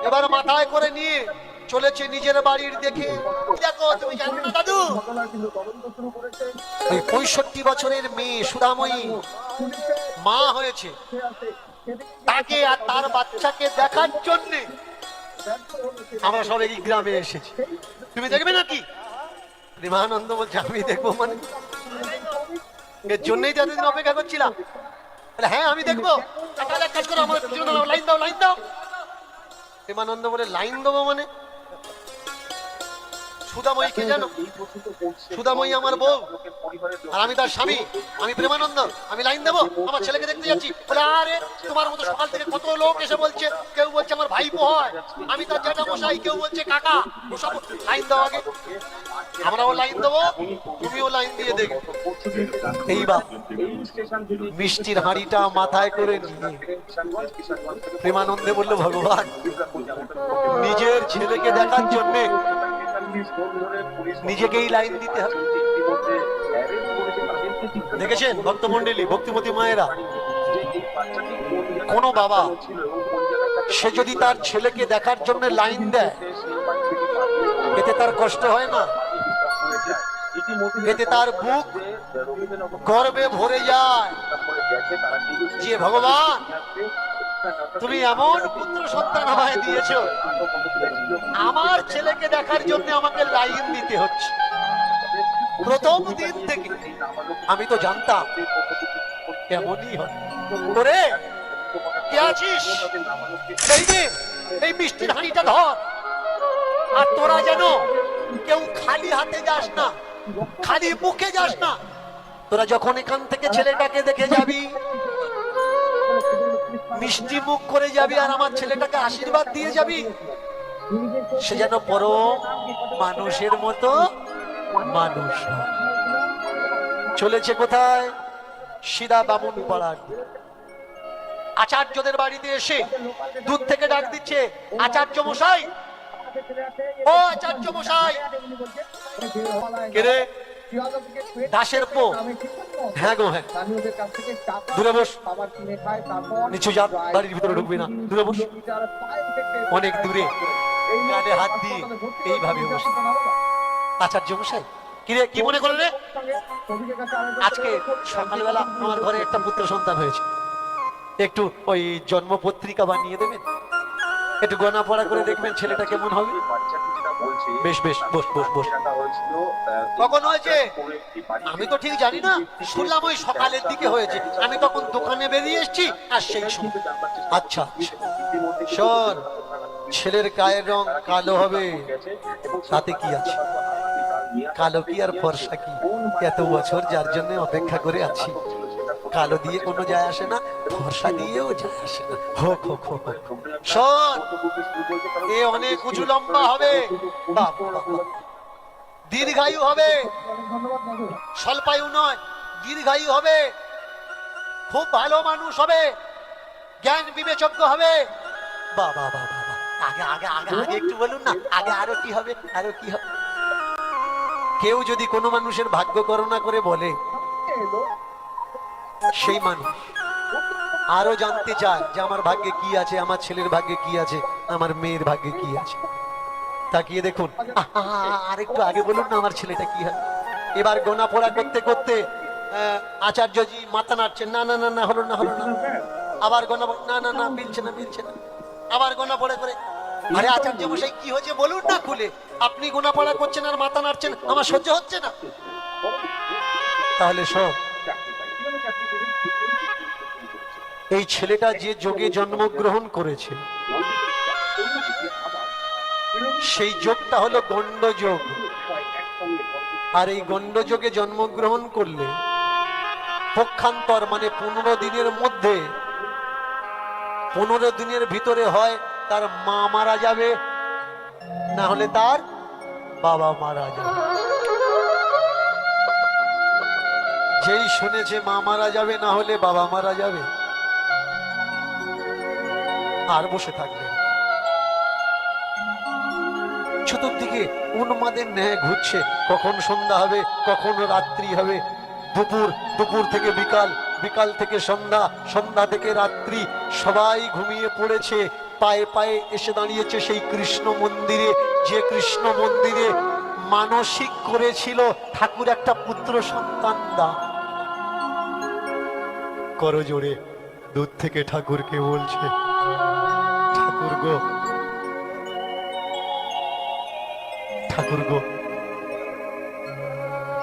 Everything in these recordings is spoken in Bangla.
এবার মাথায় করে নিয়ে চলেছে নিজের বাড়ির দেখে। দেখো, তুমি জানো না দাদু, ওই 65 বছরের মেয়ে সুধাময়ী মা হয়েছে, তাকে আর তার বাচ্চাকে দেখার জন্য আমরা সব এই গ্রামে এসেছি। তুমি দেখবে নাকি? প্রেমানন্দ বলছে আমি দেখবো মানে? এর জন্যই তো এতদিন অপেক্ষা করছিলাম। হ্যাঁ আমি দেখবো, এক কাজ করো, আমার লাইন দাও, লাইন দাও। প্রেমানন্দ বলে লাইন দেবো মানে? সুধাময়ী কে জানো? সুধাময়ী আমার বউ, আর আমি তার স্বামী, আমি প্রেমানন্দ, আমি লাইন দেবো আমার ছেলেকে দেখতে যাচ্ছি। বলে আরে তোমার মতো সকাল থেকে কত লোক এসে বলছে, কেউ বলছে আমার ভাইপো হয়, আমি তার জ্যাঠা মশাই, কেউ বলছে কাকা, ওসব লাইন দাও আগে, আমরাও লাইন দেবো, তুমিও লাইন দিয়ে দেখো। এইবার মিষ্টির হাঁড়িটা মাথায় করে নিয়ে প্রেমানন্দে বললো ভগবান, নিজের ছেলেকে দেখার জন্য নিজেকেই লাইন দিতে হবে। দেখেছেন ভক্তমন্ডলী, ভক্তিমতী মায়েরা, কোন বাবা সে যদি তার ছেলেকে দেখার জন্য লাইন দেয়, এতে তার কষ্ট হয় না? এতে তার বুক গর্বে ভরে যায় যে ভগবান তুমি এমন পুত্র সন্তান আমায় দিয়েছো, আমার ছেলেকে দেখার জন্য আমাকে লাইন দিতে হচ্ছে। প্রথম দিন থেকে আমি তো জানতাম কেমনই হয়। তোরে কে আছিস? এই মিষ্টির হাঁড়িটা ধর, আর তোরা যেন কেউ খালি হাতে যাস না, খালি মুখে যাস না। তোরা যখন এখান থেকে ছেলেটাকে দেখে যাবি, মিষ্টি মুখ করে যাবি আর আমার ছেলেটাকে আশীর্বাদ দিয়ে যাবি, সে যেন পরম মানুষের মতো মানুষ। চলেছে কোথায়? সিধা বামুন পাড়ার আচার্যদের বাড়িতে এসে দূর থেকে ডাক দিচ্ছে, আচার্য মশাই, ও আচার্য মশাই। কে রে? দাসের পো। হ্যাঁ গো হ্যাঁ, দূরে বস, নিচু যা, বাড়ির ভিতরে ঢুকবি না, দূরে বস। অনেক দূরে গানে হাত দিয়ে এইভাবে বসে। আচার্য মশাই, কিরে কি মনে করলে? আজকে সকালবেলা আমার ঘরে একটা পুত্র সন্তান হয়েছে, একটু ওই জন্ম পত্রিকা বানিয়ে দেবেন, একটু গণা পড়া করে দেখবেন ছেলেটা কেমন হবে। বেশ বেশ, বস বস বস। কখন হয়েছে? আমি তো ঠিক জানি না, শুনলাম ওই সকালের দিকে হয়েছে। আমি তখন দোকানে বেরিয়ে এসেছি আর সেই সময়। আচ্ছা শোন, ছেলের গায়ের রং কালো হবে, তাতে কি আছে? কালো কি আর ফর্সা কি, এত বছর যার জন্য অপেক্ষা করে আছি, কালো দিয়ে কোনো যায় আসে না, ফর্সা দিয়েও যায় আসে না। হোক হোক হোক। শোন, এ অনেক উঁচু লম্বা হবে, দীর্ঘায়ু হবে, স্বল্পায়ু নয়, দীর্ঘায়ু হবে, খুব ভালো মানুষ হবে, জ্ঞান বিবেচজ্ঞ হবে। বাবা বাবা, আগে আগে আগে আগে একটু বলুন না, আগে আরো কি হবে, আরো কি হবে? কেউ যদি কোনো মানুষের ভাগ্য গণনা করে বলে, সেই মানুষ আরো জানতে চায় যে আমার ভাগ্যে কি আছে, আমার ছেলের ভাগ্যে কি আছে, আমার মেয়ের ভাগ্যে কি আছে। তাকিয়ে দেখুন, আর একটু আগে বলুন না আমার ছেলেটা কি হয়। এবার গোনা পড়া করতে করতে আচার্যজি মাথা নাড়ছেন, না না না না, হলো না হলো না। আবার গোনা, না না না, মিলছে না মিলছে না। আবার গোনা পড়ে করে, আরে আচার্য মশাই কি হয়েছে বলুন না খুলে, আপনি গোনা পড়া করছেন আর মাথা নাড়ছেন, আমার সহ্য হচ্ছে না। তাহলে সব এই ছেলেটা যে যোগে জন্মগ্রহণ করেছে, সেই যোগটা হলো গণ্ড যোগ। আর এই গণ্ড যোগে জন্মগ্রহণ করলে পক্ষান্তর মানে 15 দিনের মধ্যে, 15 দিনের ভিতরে হয় তার মা মারা যাবে, না হলে তার বাবা মারা যাবে। যেই শুনেছে মা মারা যাবে না হলে বাবা মারা যাবে, আর বসে থাকবে চতুর্দিকে উন্মাদের ন্যায় ঘুরছে, কখন সন্ধ্যা হবে, কখন রাত্রি হবে, দুপুর, দুপুর থেকে বিকাল, বিকাল থেকে সন্ধ্যা, সন্ধ্যা থেকে রাত্রি, সবাই ঘুমিয়ে পড়েছে, পায়ে পায়ে এসে দাঁড়িয়েছে সেই কৃষ্ণ মন্দিরে, যে কৃষ্ণ মন্দিরে মানসিক করেছিল ঠাকুর একটা পুত্র সন্তান দাও। করো জোরে, দূর থেকে ঠাকুরকে বলছে, ঠাকুর গো, ঠাকুর গো,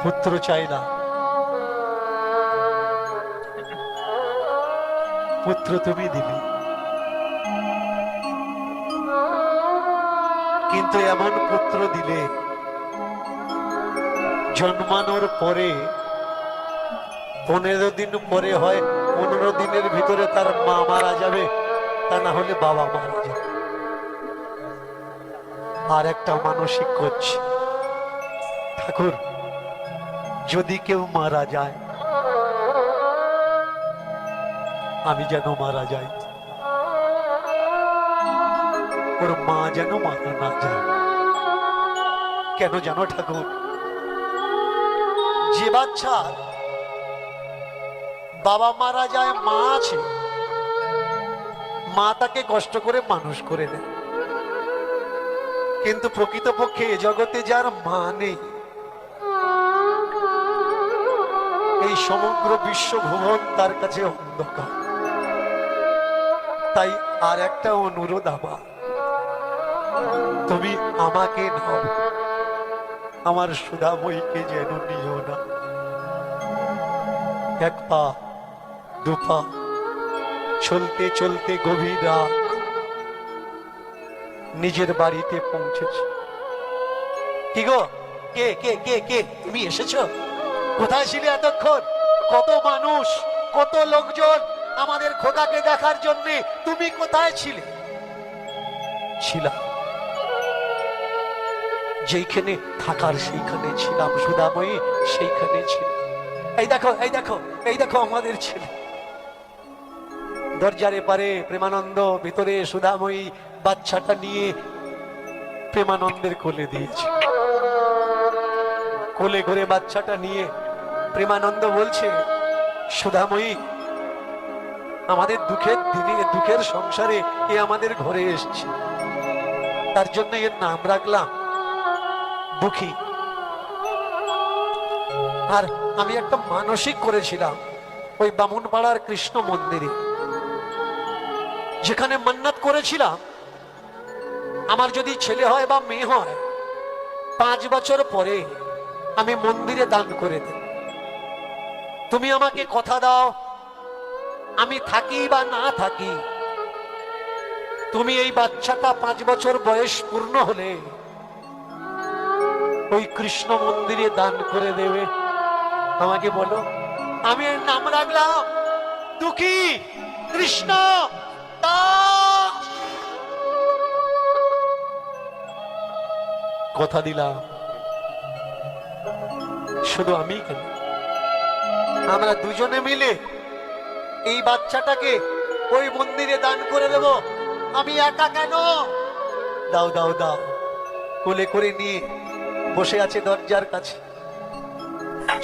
পুত্র চাই না, পুত্র তুমি দিবে, কিন্তু এমন পুত্র দিলে জন্মানোর পরে 15 দিন পরে হয় 15 দিনের ভিতরে তার মা মারা যাবে, তা না হলে বাবা মারা যাবে। আর একটা মানসিক করছে, ঠাকুর যদি কেউ মারা যায় আমি যেন মারা যাই, ওর মা যেন মারা না যায়। কেন জানো ঠাকুর? যে বাচ্চা বাবা মারা যায়, মা আছে, মা তাকে কষ্ট করে মানুষ করে দেয়, কিন্তু প্রকৃতপক্ষে এ জগতে যার মা নেই, এই সমগ্র বিশ্ব ভুবন তার কাছে অন্ধকার। তাই আর একটা অনুরোধ আমার, তুমি আমাকে নাও, আমার সুধাময়ীকে যেন নিও না। এক পা দু পা চলতে চলতে গভীর রাত নিজের বাড়িতে পৌঁছেছে। কি গো, কে কে কে কে তুমি এসেছো? কোথায় ছিলে এতক্ষণ? কত মানুষ, কত লোকজন আমাদের খোকাকে দেখার জন্য, তুমি কোথায় ছিলে? ছিলাম যেইখানে থাকার সেইখানে ছিলাম, সুধাময়ী সেইখানে ছিল। এই দেখো, এই দেখো, এই দেখো আমাদের ছেলে। দরজার এপারে প্রেমানন্দ, ভিতরে সুধাময়ী বাচ্চাটা নিয়ে প্রেমানন্দের কোলে দিয়েছে। কোলে করে বাচ্চাটা নিয়ে প্রেমানন্দ বলছে, সুধাময়ী আমাদের দুঃখের দিনে, দুঃখের সংসারে এ আমাদের ঘরে এসছে, তার জন্য এর নাম রাখলাম দুঃখী। আর আমি একটা মানসিক করেছিলাম ওই বামুনপাড়ার কৃষ্ণ মন্দিরে, যেখানে মান্নাত করেছিলাম আমার যদি ছেলে হয় বা মেয়ে হয় 5 বছর পরে আমি মন্দিরে দান করে দেব। তুমি আমাকে কথা দাও, আমি থাকি বা না থাকি, তুমি এই বাচ্চাটা 5 বছর বয়স পূর্ণ হলে ওই কৃষ্ণ মন্দিরে দান করে দেবে। আমাকে বলো, আমি এর নাম রাখলাম দুঃখী কৃষ্ণ দাস। কথা দিলাম, শুধু আমি কেন, আমরা দুজনে মিলে এই বাচ্চাটাকে ওই মন্দিরে দান করে দেব। আমি একা কেন? দাও দাও দাও। কোলে করে নিয়ে বসে আছে দরজার কাছে।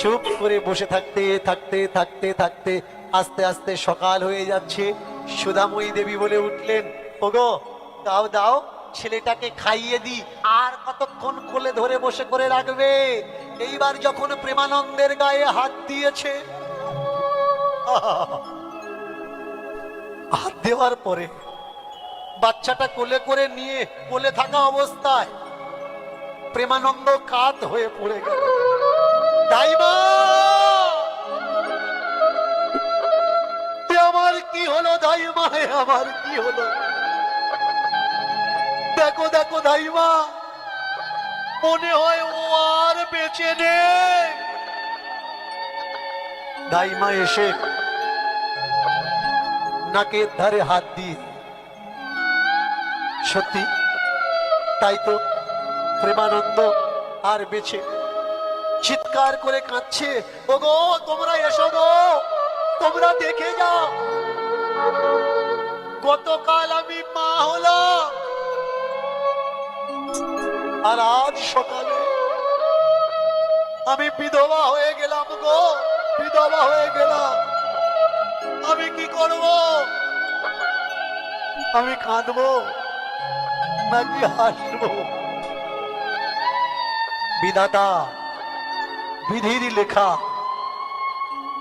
চুপ করে বসে থাকতে থাকতে থাকতে থাকতে আস্তে আস্তে সকাল হয়ে যাচ্ছে। সুধাময়ী দেবী বলে উঠলেন, ওগো দাও দাও, ছেলেটাকে খাইয়ে দি। আর কতক্ষণ কোলে ধরে বসে করে রাখবে? এইবার যখন প্রেমানন্দের গায়ে হাত দিয়েছে, হাত দেওয়ার পরে বাচ্চাটা কোলে করে নিয়ে কোলে থাকা অবস্থায় প্রেমানন্দ কাত হয়ে পড়ে গেল। দাইমা, আমার কি হলো দাইমা, আমার কি হলো? দেখো দেখো দাইমা, মনে হয় ও আর বেঁচে নেই। দাইমা এসে নাকের ধারে হাত দিয়ে, সত্যি তাই তো, প্রেমানন্দ আর বেঁচে। চিৎকার করে কাঁদছে, ওগো তোমরা এসো গো, তোমরা দেখে যাও, গতকাল আমি মা হলাম আর আজ সকালে আমি বিধবা হয়ে গেলাম গো, বিধবা হয়ে গেলাম। আমি কি করব? আমি কাঁদবো নাকি হাসবো? বিধাতা, বিধির লেখা,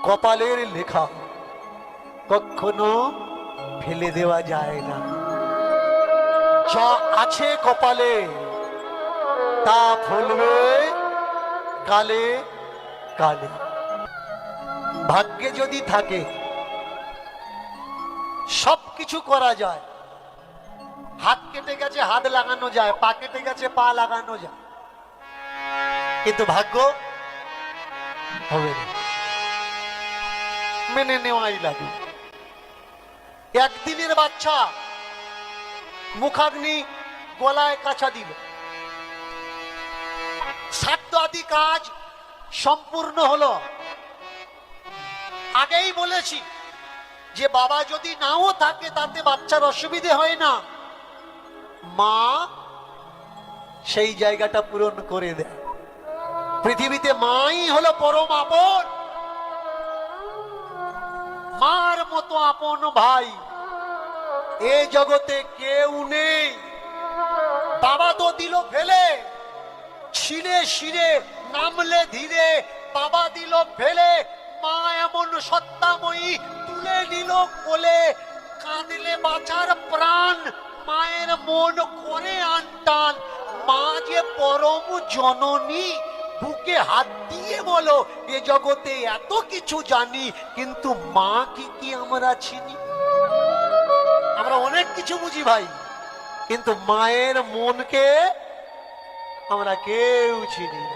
কপালের লেখা কখনো ফেলে দেওয়া যায় না। যা আছে কপালে তা ফলবে কালে কালে। ভাগ্যে যদি থাকে সবকিছু করা যায়। হাত কেটে গেছে হাত লাগানো যায়, পা কেটে গেছে পা লাগানো যায়, কিন্তু ভাগ্য হবে না, মেনে নেওয়াই লাগে। একদিনের বাচ্চা মুখাগ্নি গলায় কাছা দিল, সাধ্য আদি কাজ সম্পূর্ণ হলো। আগেই বলেছি যে বাবা যদি নাও থাকে তাতে বাচ্চার অসুবিধে হয় না, মা সেই জায়গাটা পূরণ করে দেয়। পৃথিবীতে মাই হলো পরম আপন, মার মতো আপন ভাই এ জগতে কেউ নেই। বাবা তো দিল ফেলে, ছিঁড়ে শিরে নামলে ধীরে, বাবা দিল ফেলে, মা এমন সত্তাময়ী তুলে নিল কোলে। কাঁদলে বাঁচার প্রাণ, মায়ের মন করে আনটান। মা যে পরম জননী, বুকে হাত দিয়ে বলো এ জগতে এত কিছু জানি, কিন্তু মা কি আমরা চিনি? আমরা অনেক কিছু বুঝি ভাই, কিন্তু মায়ের মনকে আমরা কেউ চিনি না।